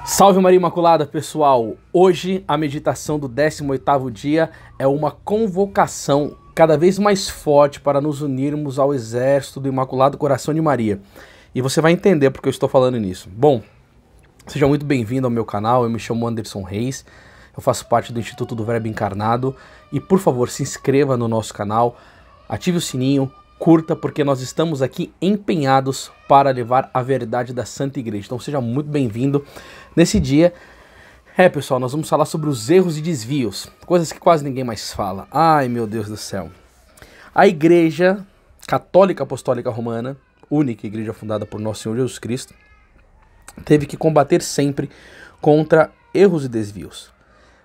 Salve Maria Imaculada, pessoal! Hoje a meditação do 18º dia é uma convocação cada vez mais forte para nos unirmos ao exército do Imaculado Coração de Maria. E você vai entender porque eu estou falando nisso. Bom, seja muito bem-vindo ao meu canal, eu me chamo Anderson Reis, eu faço parte do Instituto do Verbo Encarnado e, por favor, se inscreva no nosso canal, ative o sininho, curta, porque nós estamos aqui empenhados para levar a verdade da Santa Igreja. Então seja muito bem-vindo nesse dia. Pessoal, nós vamos falar sobre os erros e desvios, coisas que quase ninguém mais fala. Ai, meu Deus do céu. A Igreja Católica Apostólica Romana, única igreja fundada por Nosso Senhor Jesus Cristo, teve que combater sempre contra erros e desvios,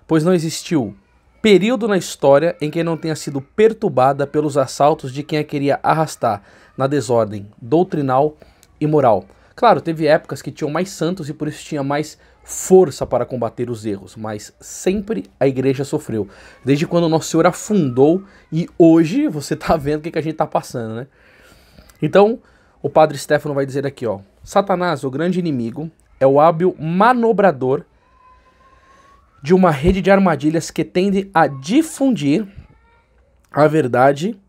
pois não existiu período na história em que não tenha sido perturbada pelos assaltos de quem a queria arrastar na desordem doutrinal e moral. Claro, teve épocas que tinham mais santos e por isso tinha mais força para combater os erros, mas sempre a igreja sofreu. Desde quando Nosso Senhor afundou e hoje você está vendo o que a gente está passando, né? Então, o Padre Stefano vai dizer aqui, ó: Satanás, o grande inimigo, é o hábil manobrador de uma rede de armadilhas que tende a difundir a verdade,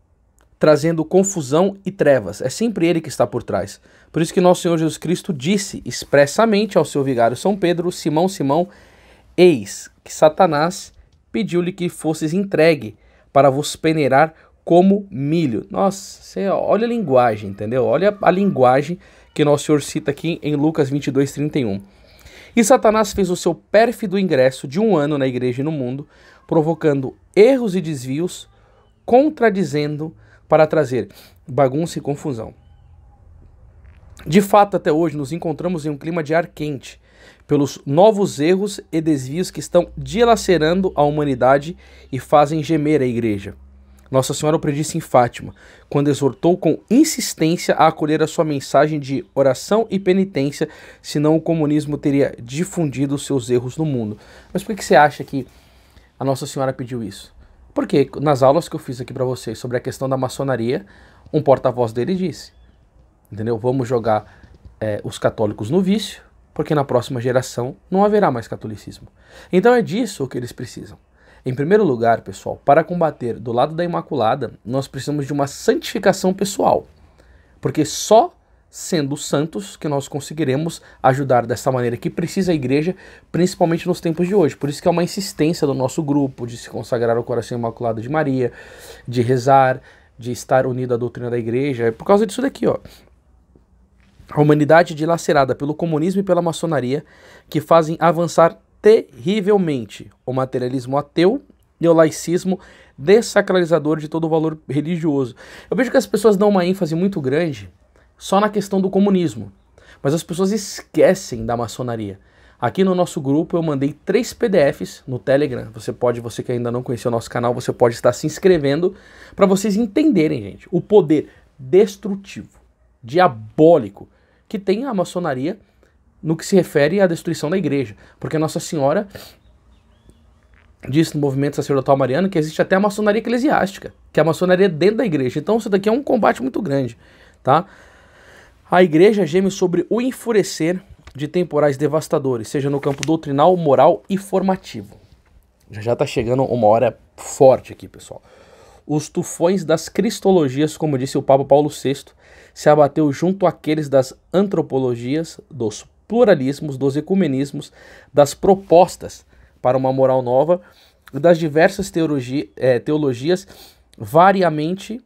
trazendo confusão e trevas. É sempre ele que está por trás. Por isso que Nosso Senhor Jesus Cristo disse expressamente ao seu vigário São Pedro: Simão, Simão, eis que Satanás pediu-lhe que fosses entregue para vos peneirar como milho. Nossa, você olha a linguagem, entendeu? Olha a linguagem que Nosso Senhor cita aqui em Lucas 22:31. E Satanás fez o seu pérfido ingresso de 1 ano na igreja e no mundo, provocando erros e desvios, contradizendo para trazer bagunça e confusão. De fato, até hoje nos encontramos em um clima de ar quente, pelos novos erros e desvios que estão dilacerando a humanidade e fazem gemer a igreja. Nossa Senhora o predisse em Fátima, quando exortou com insistência a acolher a sua mensagem de oração e penitência, senão o comunismo teria difundido os seus erros no mundo. Mas por que você acha que a Nossa Senhora pediu isso? Porque nas aulas que eu fiz aqui para vocês sobre a questão da maçonaria, um porta-voz dele disse, entendeu? Vamos jogar os católicos no vício, porque na próxima geração não haverá mais catolicismo. Então é disso que eles precisam. Em primeiro lugar, pessoal, para combater do lado da Imaculada, nós precisamos de uma santificação pessoal. Porque só sendo santos que nós conseguiremos ajudar dessa maneira que precisa a igreja, principalmente nos tempos de hoje. Por isso que é uma insistência do nosso grupo de se consagrar ao coração imaculado de Maria, de rezar, de estar unido à doutrina da igreja. É por causa disso daqui, ó. A humanidade dilacerada pelo comunismo e pela maçonaria que fazem avançar terrivelmente o materialismo ateu e o laicismo dessacralizador de todo o valor religioso. Eu vejo que as pessoas dão uma ênfase muito grande só na questão do comunismo, mas as pessoas esquecem da maçonaria. Aqui no nosso grupo eu mandei 3 PDFs no Telegram. Você que ainda não conheceu o nosso canal, você pode estar se inscrevendo para vocês entenderem, gente, o poder destrutivo, diabólico que tem a maçonaria no que se refere à destruição da igreja. Porque Nossa Senhora disse no movimento sacerdotal mariano que existe até a maçonaria eclesiástica, que é a maçonaria dentro da igreja. Então isso daqui é um combate muito grande, tá? A igreja geme sobre o enfurecer de temporais devastadores, seja no campo doutrinal, moral e formativo. Já está chegando uma hora forte aqui, pessoal. Os tufões das cristologias, como disse o Papa Paulo VI, se abateu junto àqueles das antropologias, dos pluralismos, dos ecumenismos, das propostas para uma moral nova e das diversas teologias variamente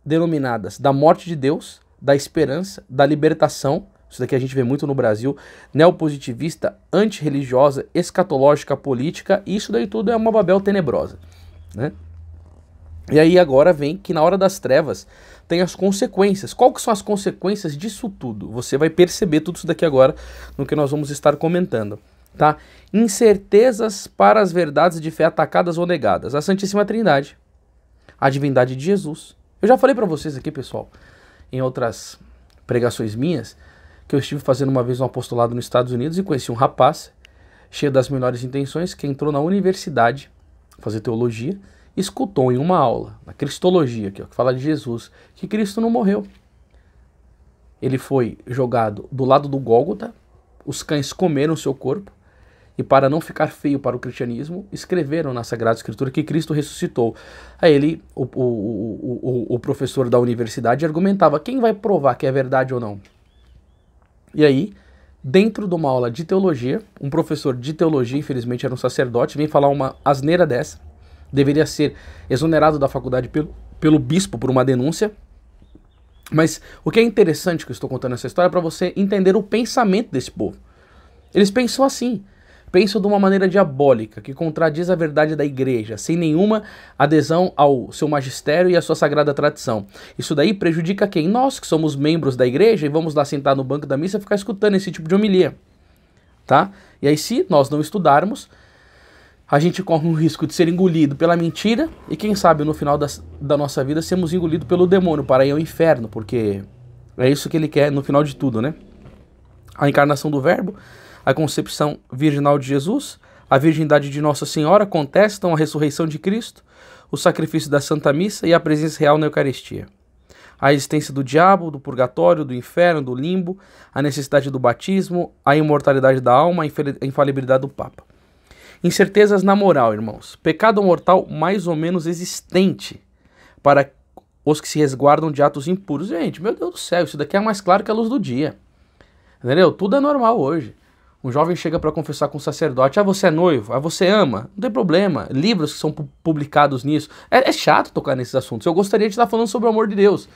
denominadas da morte de Deus, da esperança, da libertação, isso daqui a gente vê muito no Brasil, neopositivista, antirreligiosa, escatológica, política, e isso daí tudo é uma Babel tenebrosa, né? E aí agora vem que na hora das trevas tem as consequências. Qual que são as consequências disso tudo? Você vai perceber tudo isso daqui agora no que nós vamos estar comentando, tá? Incertezas para as verdades de fé atacadas ou negadas. A Santíssima Trindade, a divindade de Jesus. Eu já falei para vocês aqui, pessoal, em outras pregações minhas, que eu estive fazendo uma vez um apostolado nos Estados Unidos e conheci um rapaz cheio das melhores intenções que entrou na universidade fazer teologia, escutou em uma aula, na Cristologia, que fala de Jesus, que Cristo não morreu. Ele foi jogado do lado do Gólgota, os cães comeram seu corpo, e para não ficar feio para o cristianismo, escreveram na Sagrada Escritura que Cristo ressuscitou. Aí ele, o professor da universidade, argumentava: quem vai provar que é verdade ou não? E aí, dentro de uma aula de teologia, um professor de teologia, infelizmente era um sacerdote, vem falar uma asneira dessa, deveria ser exonerado da faculdade pelo bispo por uma denúncia. Mas o que é interessante que eu estou contando essa história é para você entender o pensamento desse povo. Eles pensam assim, pensam de uma maneira diabólica, que contradiz a verdade da igreja, sem nenhuma adesão ao seu magistério e à sua sagrada tradição. Isso daí prejudica quem? Nós, que somos membros da igreja e vamos lá sentar no banco da missa e ficar escutando esse tipo de homilia, tá? E aí, se nós não estudarmos, a gente corre um risco de ser engolido pela mentira e, quem sabe, no final da nossa vida, sermos engolidos pelo demônio para ir ao inferno, porque é isso que ele quer no final de tudo, né? A encarnação do Verbo, a concepção virginal de Jesus, a virgindade de Nossa Senhora contestam a ressurreição de Cristo, o sacrifício da Santa Missa e a presença real na Eucaristia. A existência do diabo, do purgatório, do inferno, do limbo, a necessidade do batismo, a imortalidade da alma, a infalibilidade do Papa. Incertezas na moral, irmãos. Pecado mortal mais ou menos existente para os que se resguardam de atos impuros. Gente, meu Deus do céu, isso daqui é mais claro que a luz do dia. Entendeu? Tudo é normal hoje. Um jovem chega para confessar com um sacerdote: ah, você é noivo? Ah, você ama? Não tem problema. Livros que são publicados nisso. É chato tocar nesses assuntos. Eu gostaria de estar falando sobre o amor de Deus.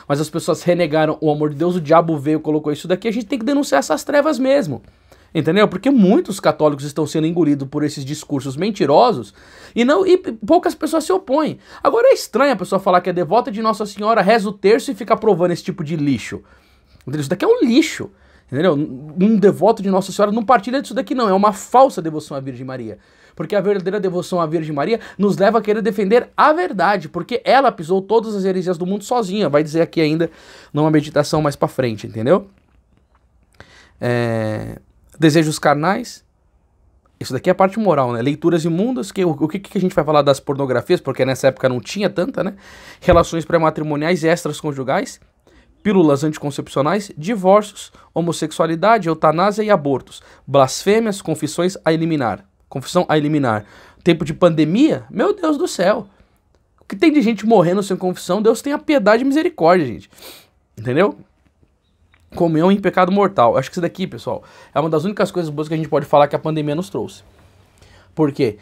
Mas as pessoas renegaram o amor de Deus, o diabo veio e colocou isso daqui. A gente tem que denunciar essas trevas mesmo. Entendeu? Porque muitos católicos estão sendo engolidos por esses discursos mentirosos e poucas pessoas se opõem. Agora é estranho a pessoa falar que é devota de Nossa Senhora, reza o terço e fica provando esse tipo de lixo. Entendeu? Isso daqui é um lixo. Entendeu? Um devoto de Nossa Senhora não partilha disso daqui não, é uma falsa devoção à Virgem Maria. Porque a verdadeira devoção à Virgem Maria nos leva a querer defender a verdade, porque ela pisou todas as heresias do mundo sozinha, vai dizer aqui ainda numa meditação mais pra frente, entendeu? Desejos carnais, isso daqui é a parte moral, né? Leituras imundas, o que a gente vai falar das pornografias, porque nessa época não tinha tanta, né? Relações pré-matrimoniais e extraconjugais, pílulas anticoncepcionais, divórcios, homossexualidade, eutanásia e abortos, blasfêmias, confissões a eliminar. Confissão a eliminar. Tempo de pandemia? Meu Deus do céu. O que tem de gente morrendo sem confissão? Deus tenha piedade e misericórdia, gente. Entendeu? Comunhão em pecado mortal. Acho que isso daqui, pessoal, é uma das únicas coisas boas que a gente pode falar que a pandemia nos trouxe. Por quê?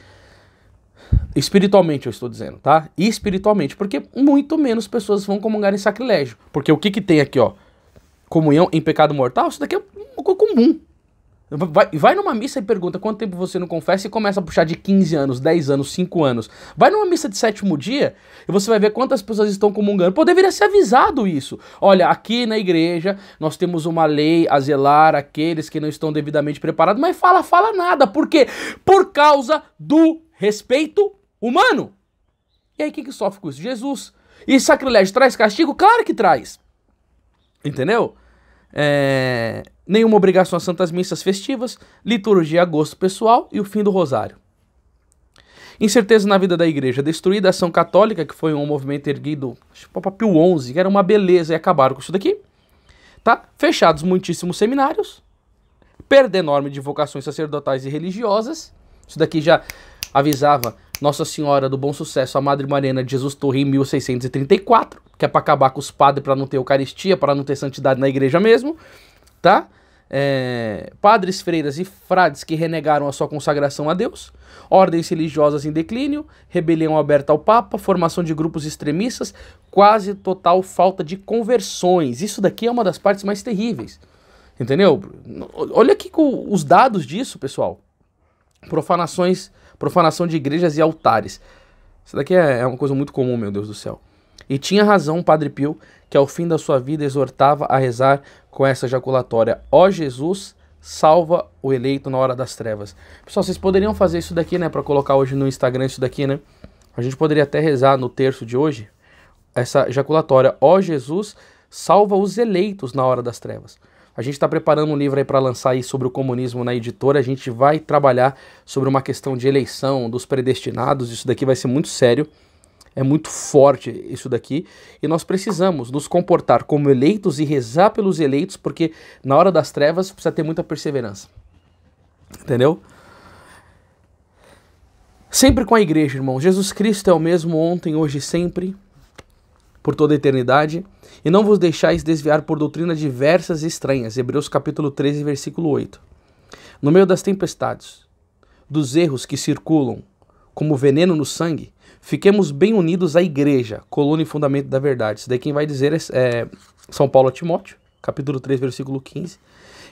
Espiritualmente eu estou dizendo, tá? E espiritualmente, porque muito menos pessoas vão comungar em sacrilégio. Porque o que tem aqui, ó? Comunhão em pecado mortal? Isso daqui é uma coisa comum. Vai numa missa e pergunta quanto tempo você não confessa e começa a puxar de 15 anos, 10 anos, 5 anos. Vai numa missa de sétimo dia e você vai ver quantas pessoas estão comungando. Pô, deveria ser avisado isso. Olha, aqui na igreja nós temos uma lei a zelar aqueles que não estão devidamente preparados, mas fala nada. Por quê? Por causa do respeito humano. E aí quem que sofre com isso? Jesus. E sacrilégio traz castigo? Claro que traz. Entendeu? Nenhuma obrigação às santas missas festivas, liturgia a gosto pessoal e o fim do rosário. Incerteza na vida da igreja, destruída a ação católica, que foi um movimento erguido, acho que Papa Pio XI, que era uma beleza, e acabaram com isso daqui. Tá? Fechados muitíssimos seminários, perda enorme de vocações sacerdotais e religiosas. Isso daqui já avisava Nossa Senhora do Bom Sucesso, a Madre Mariana de Jesus Torre, em 1634, que é para acabar com os padres, para não ter Eucaristia, para não ter santidade na igreja mesmo, tá? Padres, freiras e frades que renegaram a sua consagração a Deus, ordens religiosas em declínio, rebelião aberta ao Papa, formação de grupos extremistas, quase total falta de conversões. Isso daqui é uma das partes mais terríveis, entendeu? Olha aqui os dados disso, pessoal. Profanação de igrejas e altares. Isso daqui é uma coisa muito comum, meu Deus do céu. E tinha razão o Padre Pio, que ao fim da sua vida exortava a rezar com essa ejaculatória: ó Jesus, salva o eleito na hora das trevas. Pessoal, vocês poderiam fazer isso daqui, né, para colocar hoje no Instagram isso daqui, né? A gente poderia até rezar no terço de hoje essa ejaculatória: ó Jesus, salva os eleitos na hora das trevas. A gente está preparando um livro aí para lançar aí sobre o comunismo na editora. A gente vai trabalhar sobre uma questão de eleição dos predestinados. Isso daqui vai ser muito sério. É muito forte isso daqui. E nós precisamos nos comportar como eleitos e rezar pelos eleitos, porque na hora das trevas precisa ter muita perseverança. Entendeu? Sempre com a igreja, irmão. Jesus Cristo é o mesmo ontem, hoje e sempre, por toda a eternidade. E não vos deixais desviar por doutrinas diversas e estranhas. Hebreus capítulo 13, versículo 8. No meio das tempestades, dos erros que circulam como veneno no sangue, fiquemos bem unidos à igreja, coluna e fundamento da verdade. Isso daí quem vai dizer é São Paulo a Timóteo, capítulo 3, versículo 15.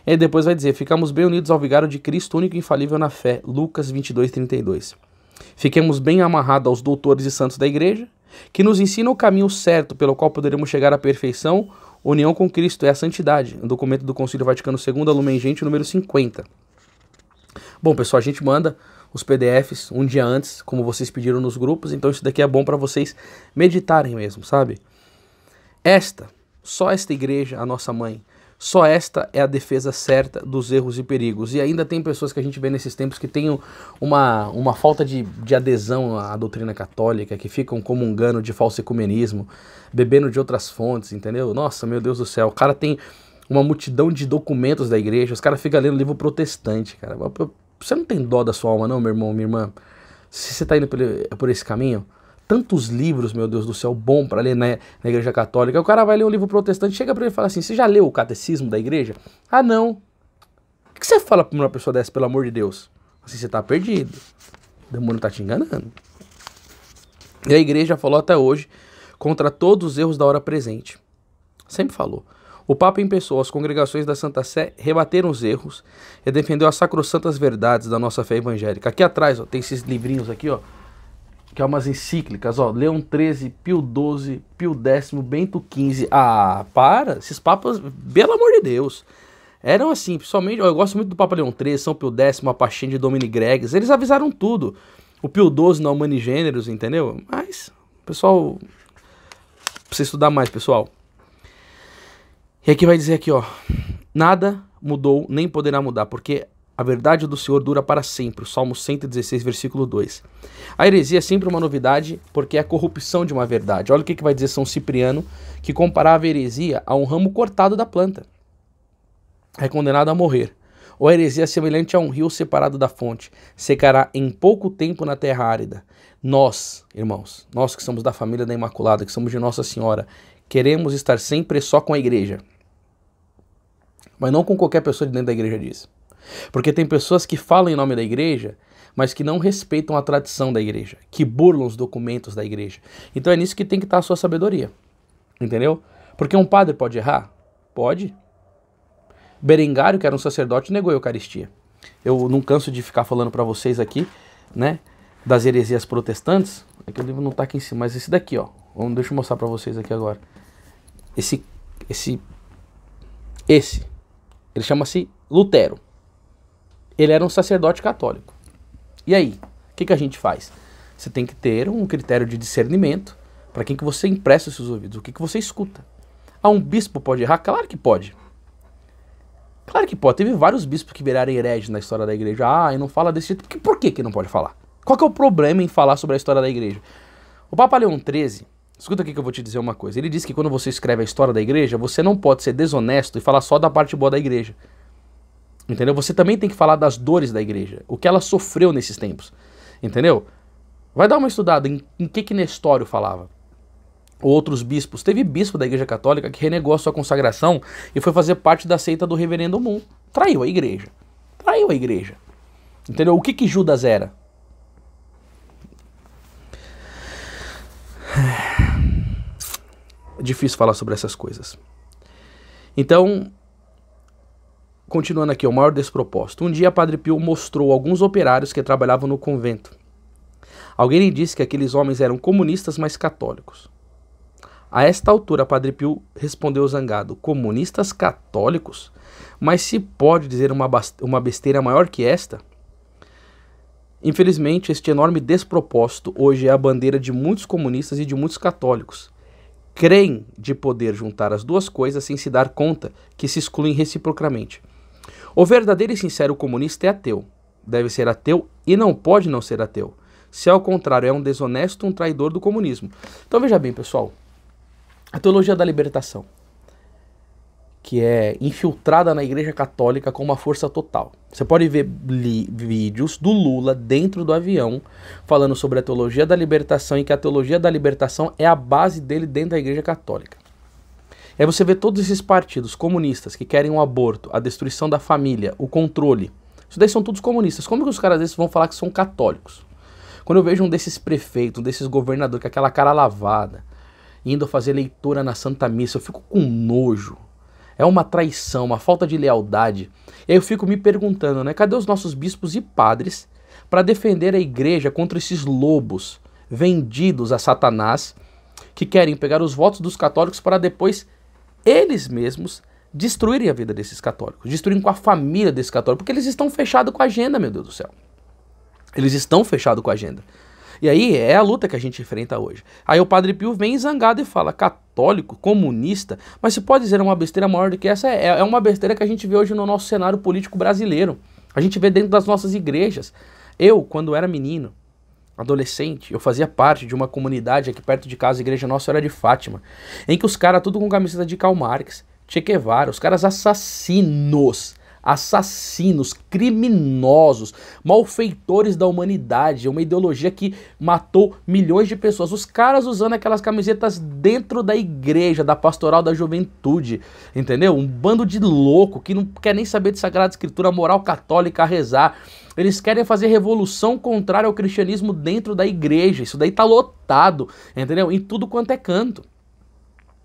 E aí depois vai dizer, ficamos bem unidos ao vigário de Cristo, único e infalível na fé, Lucas 22, 32. Fiquemos bem amarrados aos doutores e santos da igreja, que nos ensinam o caminho certo pelo qual poderemos chegar à perfeição, união com Cristo, é a santidade. Um documento do Concílio Vaticano II, Lumen Gentium, número 50. Bom, pessoal, a gente manda os PDFs um dia antes, como vocês pediram nos grupos, então isso daqui é bom para vocês meditarem mesmo, sabe? Só esta igreja, a nossa mãe, só esta é a defesa certa dos erros e perigos. E ainda tem pessoas que a gente vê nesses tempos que têm uma falta de adesão à doutrina católica, que ficam comungando de falso ecumenismo, bebendo de outras fontes, entendeu? Nossa, meu Deus do céu, o cara tem uma multidão de documentos da igreja, os caras ficam lendo livro protestante, cara. Você não tem dó da sua alma não, meu irmão, minha irmã? Se você está indo por esse caminho, tantos livros, meu Deus do céu, bom para ler na igreja católica. O cara vai ler um livro protestante, chega para ele e fala assim, você já leu o catecismo da igreja? Ah, não. O que você fala para uma pessoa dessa, pelo amor de Deus? Assim, você tá perdido. O demônio tá te enganando. E a igreja falou até hoje contra todos os erros da hora presente. Sempre falou. O Papa em pessoa, as congregações da Santa Sé rebateram os erros e defendeu as sacrossantas verdades da nossa fé evangélica. Aqui atrás, ó, tem esses livrinhos aqui, ó, que é umas encíclicas, ó, Leão XIII, Pio XII, Pio X, Bento XV. Ah, para, esses papas, pelo amor de Deus, eram assim, principalmente, ó, eu gosto muito do Papa Leão XIII, São Pio X, a Pachem de Domini Gregis, eles avisaram tudo. O Pio XII na Humani Generis, entendeu? Mas, pessoal, precisa estudar mais, pessoal. E aqui vai dizer aqui, ó, nada mudou, nem poderá mudar, porque a verdade do Senhor dura para sempre. O Salmo 116, versículo 2. A heresia é sempre uma novidade, porque é a corrupção de uma verdade. Olha o que vai dizer São Cipriano, que comparava a heresia a um ramo cortado da planta. É condenado a morrer. Ou a heresia é semelhante a um rio separado da fonte. Secará em pouco tempo na terra árida. Nós, irmãos, nós que somos da família da Imaculada, que somos de Nossa Senhora, queremos estar sempre só com a igreja. Mas não com qualquer pessoa de dentro da igreja diz. Porque tem pessoas que falam em nome da igreja, mas que não respeitam a tradição da igreja, que burlam os documentos da igreja. Então é nisso que tem que estar a sua sabedoria. Entendeu? Porque um padre pode errar? Pode. Berengário, que era um sacerdote, negou a Eucaristia. Eu não canso de ficar falando para vocês aqui, né, das heresias protestantes. Aqui o livro não está aqui em cima, mas esse daqui, ó. Deixa eu mostrar para vocês aqui agora. Esse, ele chama-se Lutero. Ele era um sacerdote católico. E aí, o que a gente faz? Você tem que ter um critério de discernimento para quem que você empresta os seus ouvidos, o que você escuta. Ah, um bispo pode errar? Claro que pode. Claro que pode. Teve vários bispos que viraram hereges na história da igreja. Ah, e não fala desse jeito. Por que não pode falar? Qual que é o problema em falar sobre a história da igreja? O Papa Leão XIII, escuta aqui que eu vou te dizer uma coisa. Ele diz que quando você escreve a história da igreja, você não pode ser desonesto e falar só da parte boa da igreja. Entendeu? Você também tem que falar das dores da igreja, o que ela sofreu nesses tempos. Entendeu? Vai dar uma estudada em que Nestório falava. Outros bispos. Teve bispo da igreja católica que renegou a sua consagração e foi fazer parte da seita do reverendo Moon. Traiu a igreja. Traiu a igreja. Entendeu? O que Judas era? É difícil falar sobre essas coisas. Então, continuando aqui, o maior despropósito. Um dia, Padre Pio mostrou alguns operários que trabalhavam no convento. Alguém lhe disse que aqueles homens eram comunistas, mas católicos. A esta altura, Padre Pio respondeu zangado: comunistas católicos? Mas se pode dizer uma besteira maior que esta? Infelizmente, este enorme despropósito hoje é a bandeira de muitos comunistas e de muitos católicos. Creem de poder juntar as duas coisas sem se dar conta que se excluem reciprocamente. O verdadeiro e sincero comunista é ateu. Deve ser ateu e não pode não ser ateu. Se ao contrário é um desonesto, um traidor do comunismo. Então veja bem, pessoal, a teologia da libertação, que é infiltrada na Igreja Católica com uma força total. Você pode ver vídeos do Lula dentro do avião falando sobre a teologia da libertação e que a teologia da libertação é a base dele dentro da Igreja Católica. E aí você vê todos esses partidos comunistas que querem o aborto, a destruição da família, o controle. Isso daí são todos comunistas. Como que os caras desses vão falar que são católicos? Quando eu vejo um desses prefeitos, um desses governadores com aquela cara lavada, indo fazer leitura na Santa Missa, eu fico com nojo. É uma traição, uma falta de lealdade. E aí eu fico me perguntando, né? Cadê os nossos bispos e padres para defender a igreja contra esses lobos vendidos a Satanás que querem pegar os votos dos católicos para depois eles mesmos destruírem a vida desses católicos, destruírem com a família desses católicos, porque eles estão fechados com a agenda, meu Deus do céu. Eles estão fechados com a agenda. E aí é a luta que a gente enfrenta hoje. Aí o Padre Pio vem zangado e fala, católico, comunista, mas se pode dizer uma besteira maior do que essa, é uma besteira que a gente vê hoje no nosso cenário político brasileiro. A gente vê dentro das nossas igrejas. Eu, quando era menino, adolescente, eu fazia parte de uma comunidade aqui perto de casa, a Igreja Nossa Senhora de Fátima, em que os caras tudo com camiseta de Karl Marx, Che Guevara, os caras assassinos, criminosos, malfeitores da humanidade, uma ideologia que matou milhões de pessoas. Os caras usando aquelas camisetas dentro da igreja, da pastoral da juventude, entendeu? Um bando de louco que não quer nem saber de Sagrada Escritura, moral católica, a rezar. Eles querem fazer revolução contrária ao cristianismo dentro da igreja. Isso daí tá lotado, entendeu? Em tudo quanto é canto.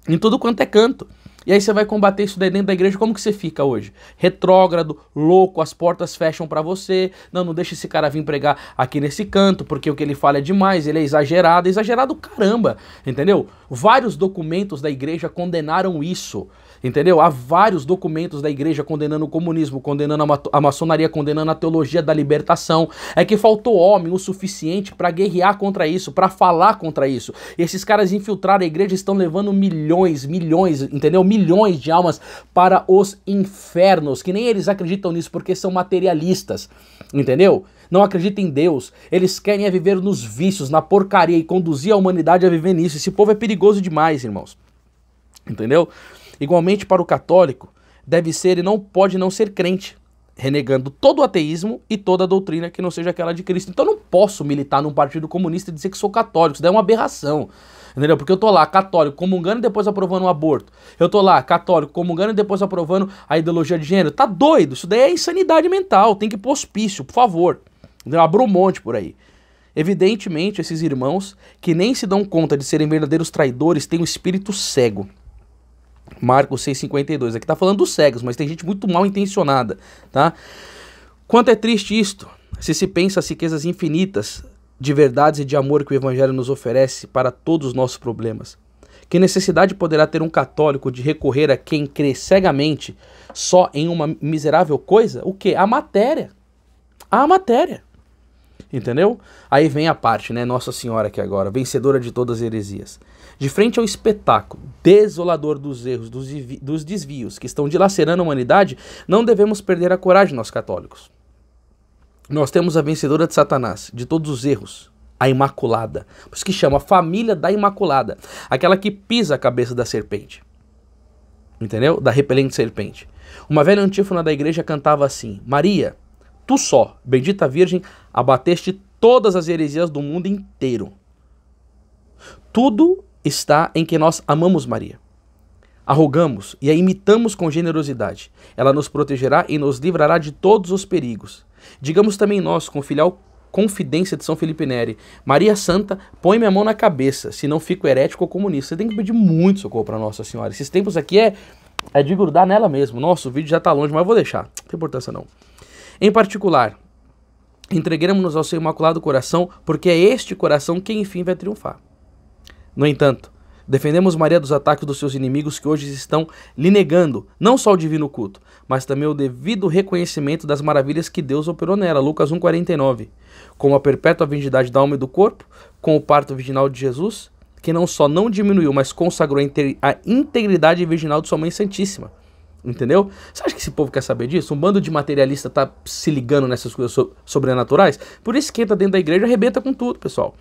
Em tudo quanto é canto. E aí você vai combater isso daí dentro da igreja, como que você fica hoje? Retrógrado, louco, as portas fecham pra você, não deixa esse cara vir pregar aqui nesse canto, porque o que ele fala é demais, ele é exagerado caramba, entendeu? Vários documentos da igreja condenaram isso, entendeu? Há vários documentos da igreja condenando o comunismo, condenando a maçonaria, condenando a teologia da libertação. É que faltou homem o suficiente para guerrear contra isso, para falar contra isso. E esses caras infiltraram a igreja, estão levando milhões, entendeu? Milhões de almas para os infernos, que nem eles acreditam nisso porque são materialistas, entendeu? Não acreditam em Deus, eles querem viver nos vícios, na porcaria e conduzir a humanidade a viver nisso. Esse povo é perigoso demais, irmãos, entendeu? Igualmente para o católico, deve ser e não pode não ser crente, renegando todo o ateísmo e toda a doutrina que não seja aquela de Cristo. Então eu não posso militar num partido comunista e dizer que sou católico, isso daí é uma aberração. Entendeu? Porque eu tô lá, católico, comungando e depois aprovando o aborto. Eu tô lá, católico, comungando e depois aprovando a ideologia de gênero. Tá doido? Isso daí é insanidade mental. Tem que ir pro hospício, por favor. Abra um monte por aí. Evidentemente, esses irmãos que nem se dão conta de serem verdadeiros traidores têm um espírito cego. Marcos 6,52. Aqui tá falando dos cegos, mas tem gente muito mal intencionada, tá? Quanto é triste isto, se pensa as riquezas infinitas de verdades e de amor que o Evangelho nos oferece para todos os nossos problemas. Que necessidade poderá ter um católico de recorrer a quem crê cegamente só em uma miserável coisa? O quê? A matéria. A matéria. Entendeu? Aí vem a parte, né? Nossa Senhora aqui agora, vencedora de todas as heresias. De frente ao espetáculo desolador dos erros, dos desvios que estão dilacerando a humanidade, não devemos perder a coragem, nós católicos. Nós temos a vencedora de Satanás, de todos os erros, a Imaculada. Por isso que chama a família da Imaculada. Aquela que pisa a cabeça da serpente. Entendeu? Da repelente serpente. Uma velha antífona da igreja cantava assim: Maria, tu só, bendita Virgem, abateste todas as heresias do mundo inteiro. Tudo está em que nós amamos Maria. Arrogamos e a imitamos com generosidade. Ela nos protegerá e nos livrará de todos os perigos. Digamos também nós, com filial confidência de São Felipe Neri: Maria Santa, põe minha mão na cabeça, senão fico herético ou comunista. Você tem que pedir muito socorro para Nossa Senhora. Esses tempos aqui é de grudar nela mesmo. Nossa, o vídeo já tá longe, mas eu vou deixar. Não tem importância não. Em particular, entreguemos-nos ao seu Imaculado Coração, porque é este coração que enfim vai triunfar. No entanto, defendemos Maria dos ataques dos seus inimigos que hoje estão lhe negando não só o divino culto, mas também o devido reconhecimento das maravilhas que Deus operou nela. Lucas 1,49. Com a perpétua virgindade da alma e do corpo, com o parto virginal de Jesus, que não só não diminuiu, mas consagrou a integridade virginal de sua Mãe Santíssima. Entendeu? Você acha que esse povo quer saber disso? Um bando de materialista tá se ligando nessas coisas sobrenaturais? Por isso que entra dentro da igreja e arrebenta com tudo, pessoal.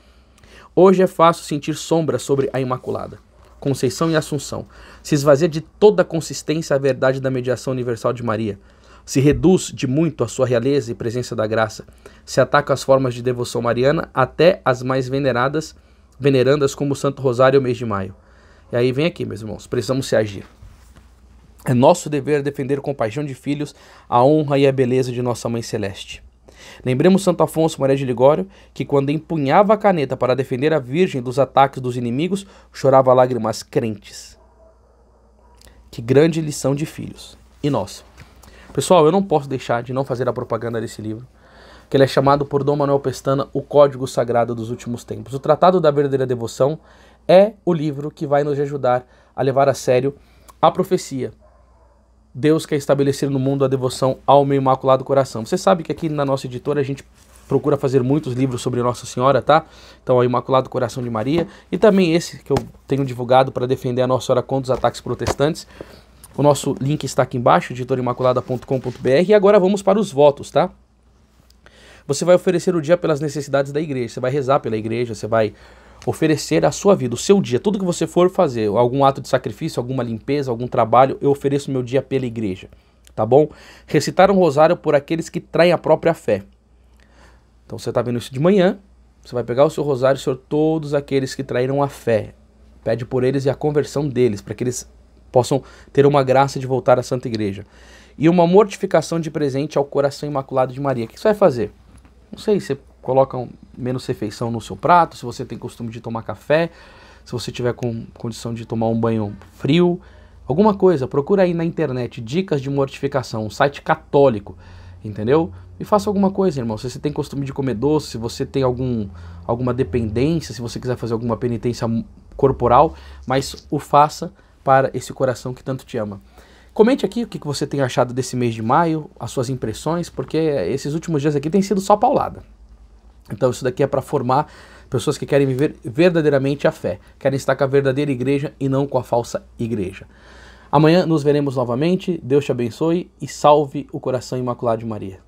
Hoje é fácil sentir sombra sobre a Imaculada Conceição e Assunção. Se esvazia de toda a consistência a verdade da mediação universal de Maria. Se reduz de muito a sua realeza e presença da graça. Se ataca as formas de devoção mariana até as mais venerandas como o Santo Rosário e o mês de maio. E aí vem aqui, meus irmãos, precisamos se agir. É nosso dever defender com paixão de filhos a honra e a beleza de nossa Mãe Celeste. Lembremos Santo Afonso Maria de Ligório, que quando empunhava a caneta para defender a Virgem dos ataques dos inimigos, chorava lágrimas crentes. Que grande lição de filhos. E nós? Pessoal, eu não posso deixar de não fazer a propaganda desse livro, que ele é chamado por Dom Manuel Pestana o Código Sagrado dos Últimos Tempos. O Tratado da Verdadeira Devoção é o livro que vai nos ajudar a levar a sério a profecia. Deus quer estabelecer no mundo a devoção ao meu Imaculado Coração. Você sabe que aqui na nossa editora a gente procura fazer muitos livros sobre Nossa Senhora, tá? Então, o Imaculado Coração de Maria e também esse que eu tenho divulgado para defender a Nossa Senhora contra os ataques protestantes. O nosso link está aqui embaixo, editorimaculada.com.br. E agora vamos para os votos, tá? Você vai oferecer o dia pelas necessidades da igreja, você vai rezar pela igreja, você vai oferecer a sua vida, o seu dia, tudo que você for fazer, algum ato de sacrifício, alguma limpeza, algum trabalho, eu ofereço meu dia pela igreja, tá bom? Recitar um rosário por aqueles que traem a própria fé. Então você está vendo isso de manhã, você vai pegar o seu rosário, Senhor, todos aqueles que traíram a fé, pede por eles e a conversão deles, para que eles possam ter uma graça de voltar à Santa Igreja. E uma mortificação de presente ao coração imaculado de Maria. O que você vai fazer? Não sei, você coloca menos refeição no seu prato, se você tem costume de tomar café, se você tiver com condição de tomar um banho frio, alguma coisa, procura aí na internet, dicas de mortificação, um site católico, entendeu? E faça alguma coisa, irmão, se você tem costume de comer doce, se você tem alguma dependência, se você quiser fazer alguma penitência corporal, mas o faça para esse coração que tanto te ama. Comente aqui o que você tem achado desse mês de maio, as suas impressões, porque esses últimos dias aqui tem sido só paulada. Então isso daqui é para formar pessoas que querem viver verdadeiramente a fé, querem estar com a verdadeira igreja e não com a falsa igreja. Amanhã nos veremos novamente, Deus te abençoe e salve o coração imaculado de Maria.